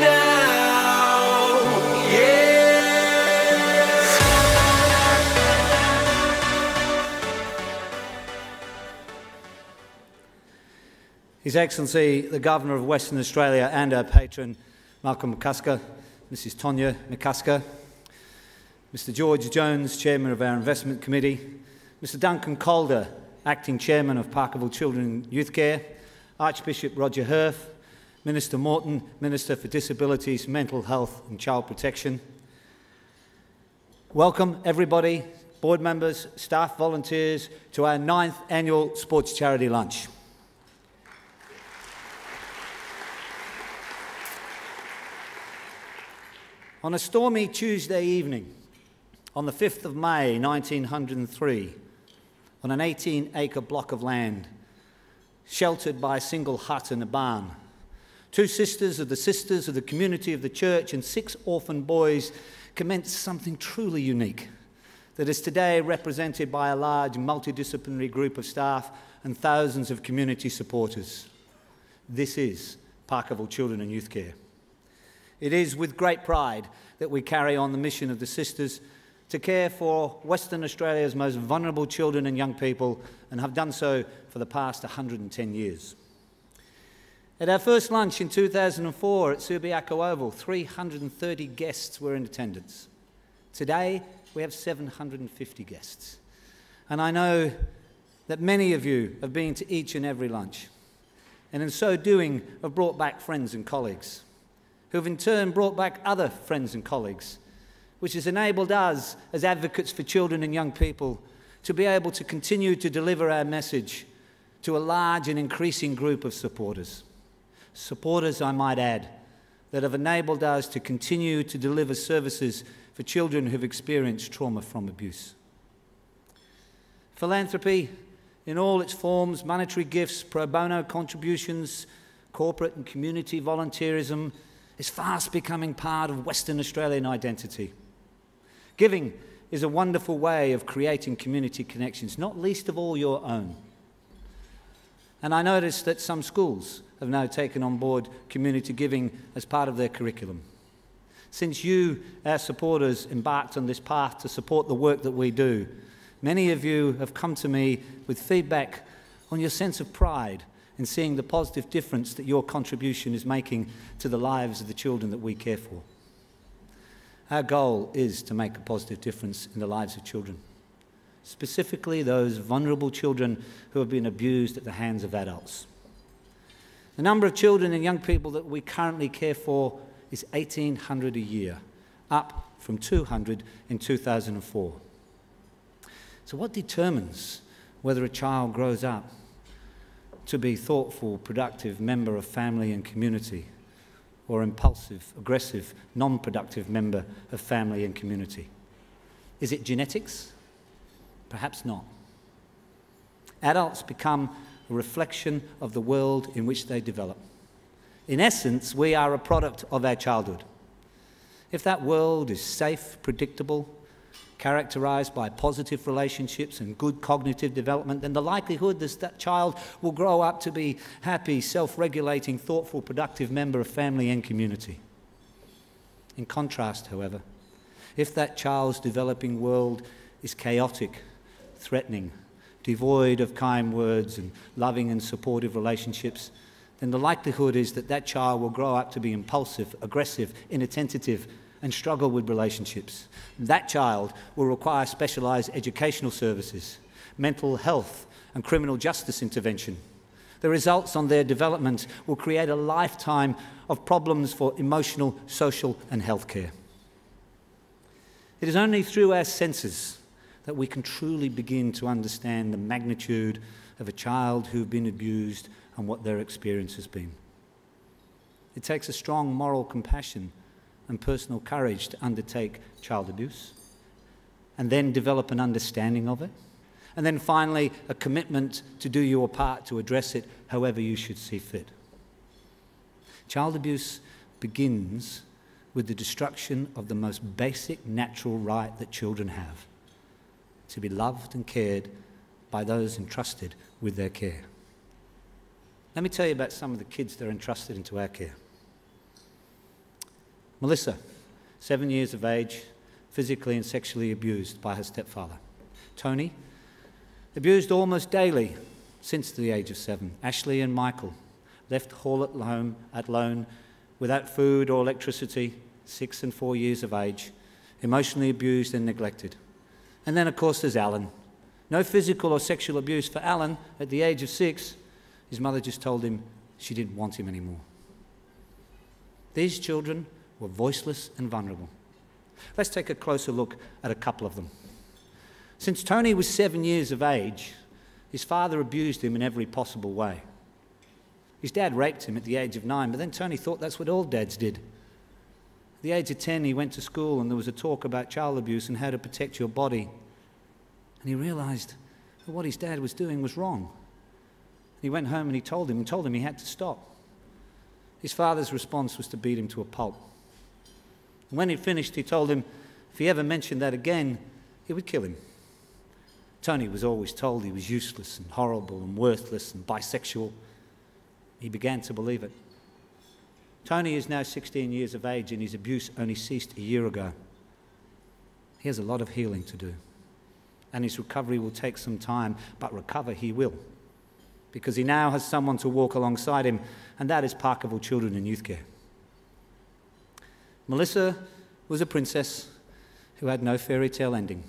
now, yeah. His Excellency, the Governor of Western Australia and our patron, Malcolm McCusker, Mrs Tonya McCusker, Mr George Jones, Chairman of our Investment Committee, Mr Duncan Calder, Acting Chairman of Parkerville Children and Youth Care, Archbishop Roger Herf, Minister Morton, Minister for Disabilities, Mental Health and Child Protection. Welcome everybody, board members, staff, volunteers, to our 9th annual Sports Charity Lunch. On a stormy Tuesday evening, on the 5th of May 1903, on an 18-acre block of land, sheltered by a single hut and a barn, 2 sisters of the community of the church and 6 orphan boys commenced something truly unique that is today represented by a large multidisciplinary group of staff and thousands of community supporters. This is Parkerville Children and Youth Care. It is with great pride that we carry on the mission of the sisters to care for Western Australia's most vulnerable children and young people, and have done so for the past 110 years. At our first lunch in 2004 at Subiaco Oval, 330 guests were in attendance. Today, we have 750 guests. And I know that many of you have been to each and every lunch, and in so doing have brought back friends and colleagues, who have in turn brought back other friends and colleagues, which has enabled us as advocates for children and young people to be able to continue to deliver our message to a large and increasing group of supporters. Supporters, I might add, that have enabled us to continue to deliver services for children who've experienced trauma from abuse. Philanthropy, in all its forms, monetary gifts, pro bono contributions, corporate and community volunteerism, is fast becoming part of Western Australian identity. Giving is a wonderful way of creating community connections, not least of all your own. And I noticed that some schools have now taken on board community giving as part of their curriculum. Since you, our supporters, embarked on this path to support the work that we do, many of you have come to me with feedback on your sense of pride in seeing the positive difference that your contribution is making to the lives of the children that we care for. Our goal is to make a positive difference in the lives of children, specifically those vulnerable children who have been abused at the hands of adults. The number of children and young people that we currently care for is 1,800 a year, up from 200 in 2004. So what determines whether a child grows up to be a thoughtful, productive member of family and community, or impulsive, aggressive, non-productive member of family and community? Is it genetics? Perhaps not. Adults become a reflection of the world in which they develop. In essence, we are a product of our childhood. If that world is safe, predictable, characterised by positive relationships and good cognitive development, then the likelihood is that child will grow up to be happy, self-regulating, thoughtful, productive member of family and community. In contrast, however, if that child's developing world is chaotic, threatening, devoid of kind words and loving and supportive relationships, then the likelihood is that that child will grow up to be impulsive, aggressive, inattentive, and struggle with relationships. That child will require specialised educational services, mental health and criminal justice intervention. The results on their development will create a lifetime of problems for emotional, social and health care. It is only through our senses that we can truly begin to understand the magnitude of a child who've been abused and what their experience has been. It takes a strong moral compassion and personal courage to undertake child abuse, and then develop an understanding of it, and then finally a commitment to do your part to address it however you should see fit. Child abuse begins with the destruction of the most basic natural right that children have, to be loved and cared by those entrusted with their care. Let me tell you about some of the kids that are entrusted into our care. Melissa, 7 years of age, physically and sexually abused by her stepfather. Tony, abused almost daily since the age of 7. Ashley and Michael, left all alone without food or electricity, 6 and 4 years of age, emotionally abused and neglected. And then, of course, there's Alan. No physical or sexual abuse for Alan at the age of 6. His mother just told him she didn't want him anymore. These children were voiceless and vulnerable. Let's take a closer look at a couple of them. Since Tony was 7 years of age, his father abused him in every possible way. His dad raped him at the age of 9, but then Tony thought that's what all dads did. At the age of 10, he went to school and there was a talk about child abuse and how to protect your body. And he realised that what his dad was doing was wrong. He went home and he told him he had to stop. His father's response was to beat him to a pulp. And when he finished, he told him if he ever mentioned that again, he would kill him. Tony was always told he was useless and horrible and worthless and bisexual. He began to believe it. Tony is now 16 years of age and his abuse only ceased a year ago. He has a lot of healing to do. And his recovery will take some time, but recover he will. Because he now has someone to walk alongside him, and that is Parkerville Children and Youth Care. Melissa was a princess who had no fairy tale ending.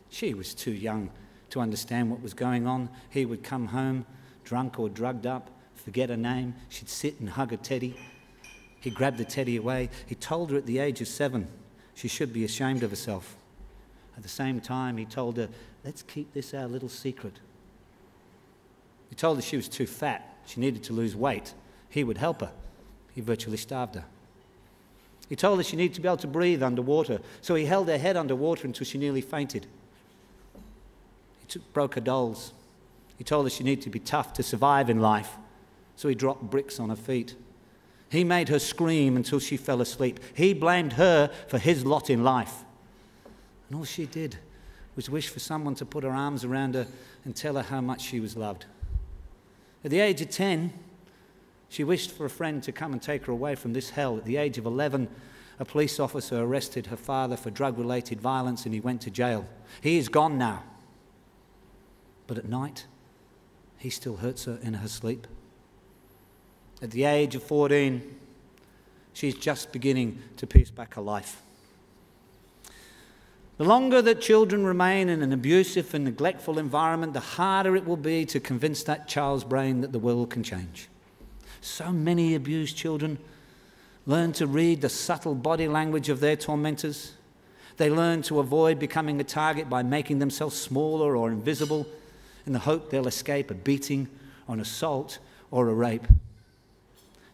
She was too young to understand what was going on. He would come home, drunk or drugged up, forget her name. She'd sit and hug a teddy. He grabbed the teddy away. He told her at the age of 7 she should be ashamed of herself. At the same time, he told her, let's keep this our little secret. He told her she was too fat. She needed to lose weight. He would help her. He virtually starved her. He told her she needed to be able to breathe underwater, so he held her head underwater until she nearly fainted. He broke her dolls. He told her she needed to be tough to survive in life, so he dropped bricks on her feet. He made her scream until she fell asleep. He blamed her for his lot in life. And all she did was wish for someone to put her arms around her and tell her how much she was loved. At the age of 10, she wished for a friend to come and take her away from this hell. At the age of 11, a police officer arrested her father for drug-related violence and he went to jail. He is gone now. But at night, he still hurts her in her sleep. At the age of 14, she's just beginning to piece back her life. The longer that children remain in an abusive and neglectful environment, the harder it will be to convince that child's brain that the world can change. So many abused children learn to read the subtle body language of their tormentors. They learn to avoid becoming a target by making themselves smaller or invisible in the hope they'll escape a beating or an assault or a rape.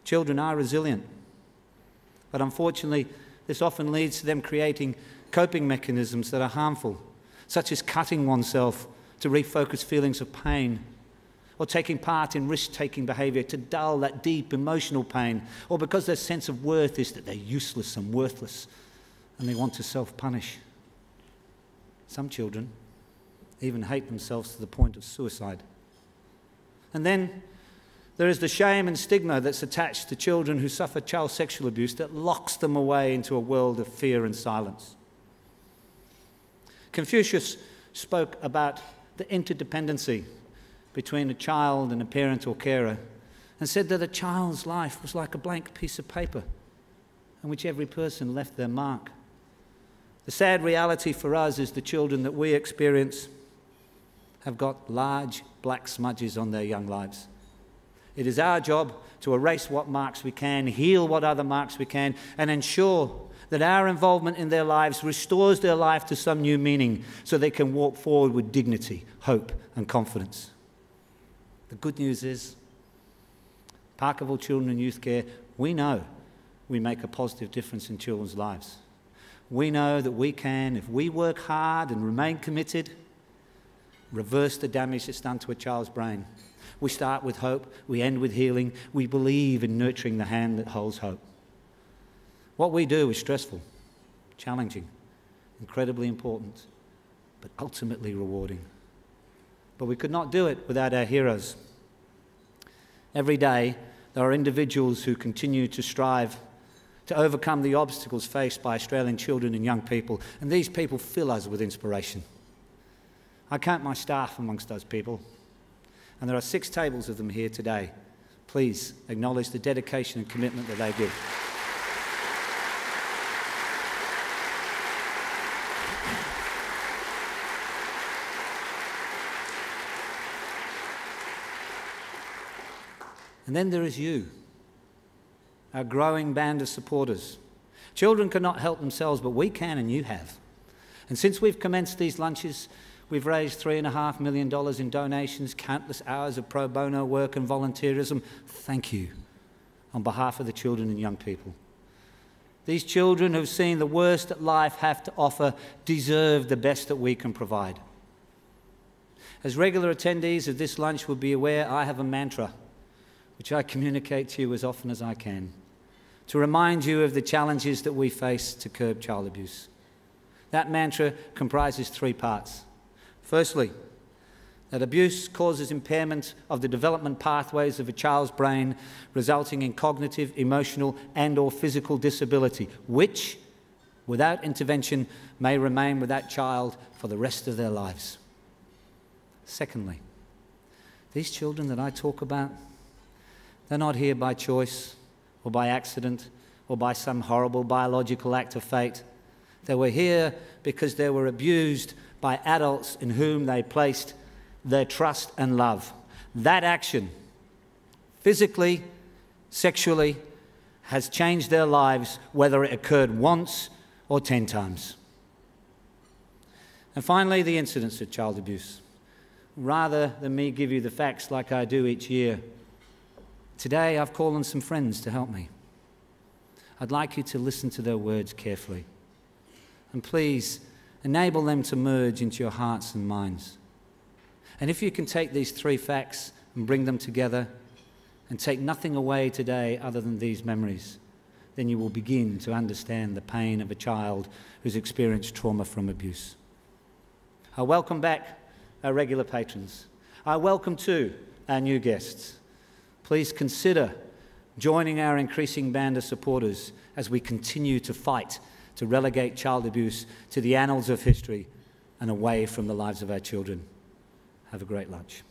Children are resilient, but unfortunately, this often leads to them creating coping mechanisms that are harmful, such as cutting oneself to refocus feelings of pain, or taking part in risk-taking behaviour to dull that deep emotional pain, or because their sense of worth is that they're useless and worthless, and they want to self-punish. Some children even hate themselves to the point of suicide. And then there is the shame and stigma that's attached to children who suffer child sexual abuse that locks them away into a world of fear and silence. Confucius spoke about the interdependency between a child and a parent or carer and said that a child's life was like a blank piece of paper on which every person left their mark. The sad reality for us is the children that we experience have got large black smudges on their young lives. It is our job to erase what marks we can, heal what other marks we can, and ensure that our involvement in their lives restores their life to some new meaning so they can walk forward with dignity, hope, and confidence. The good news is, Parkerville Children and Youth Care, we know we make a positive difference in children's lives. We know that we can, if we work hard and remain committed, reverse the damage that's done to a child's brain. We start with hope, we end with healing, we believe in nurturing the hand that holds hope. What we do is stressful, challenging, incredibly important, but ultimately rewarding. But we could not do it without our heroes. Every day, there are individuals who continue to strive to overcome the obstacles faced by Australian children and young people. And these people fill us with inspiration. I count my staff amongst those people, and there are 6 tables of them here today. Please acknowledge the dedication and commitment that they give. And then there is you, our growing band of supporters. Children cannot help themselves, but we can, and you have. And since we've commenced these lunches, we've raised $3.5 million in donations, countless hours of pro bono work and volunteerism. Thank you on behalf of the children and young people. These children who've seen the worst that life have to offer deserve the best that we can provide. As regular attendees of this lunch will be aware, I have a mantra which I communicate to you as often as I can, to remind you of the challenges that we face to curb child abuse. That mantra comprises 3 parts. Firstly, that abuse causes impairment of the development pathways of a child's brain, resulting in cognitive, emotional, and/or physical disability, which, without intervention, may remain with that child for the rest of their lives. Secondly, these children that I talk about, they're not here by choice or by accident or by some horrible biological act of fate. They were here because they were abused by adults in whom they placed their trust and love. That action, physically, sexually, has changed their lives, whether it occurred once or 10 times. And finally, the incidents of child abuse. Rather than me give you the facts like I do each year, today I've called on some friends to help me. I'd like you to listen to their words carefully. And please, enable them to merge into your hearts and minds. And if you can take these 3 facts and bring them together and take nothing away today other than these memories, then you will begin to understand the pain of a child who's experienced trauma from abuse. I welcome back our regular patrons. I welcome too our new guests. Please consider joining our increasing band of supporters as we continue to fight to relegate child abuse to the annals of history and away from the lives of our children. Have a great lunch.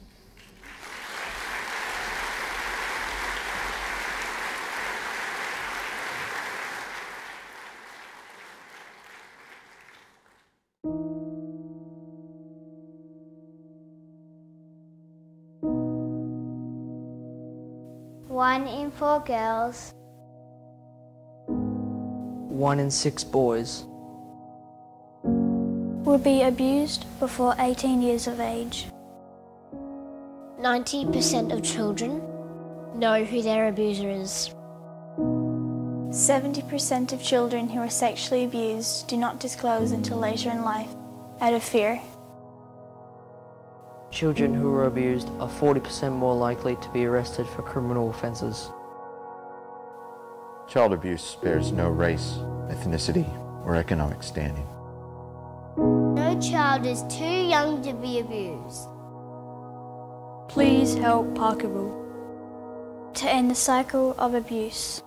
One in 4 girls. 1 in 6 boys will be abused before 18 years of age. 90% of children know who their abuser is. 70% of children who are sexually abused do not disclose until later in life, out of fear. Children who are abused are 40% more likely to be arrested for criminal offences. Child abuse spares no race, ethnicity, or economic standing. No child is too young to be abused. Please help Parkerville to end the cycle of abuse.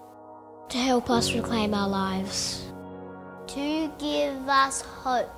To help us reclaim our lives. To give us hope.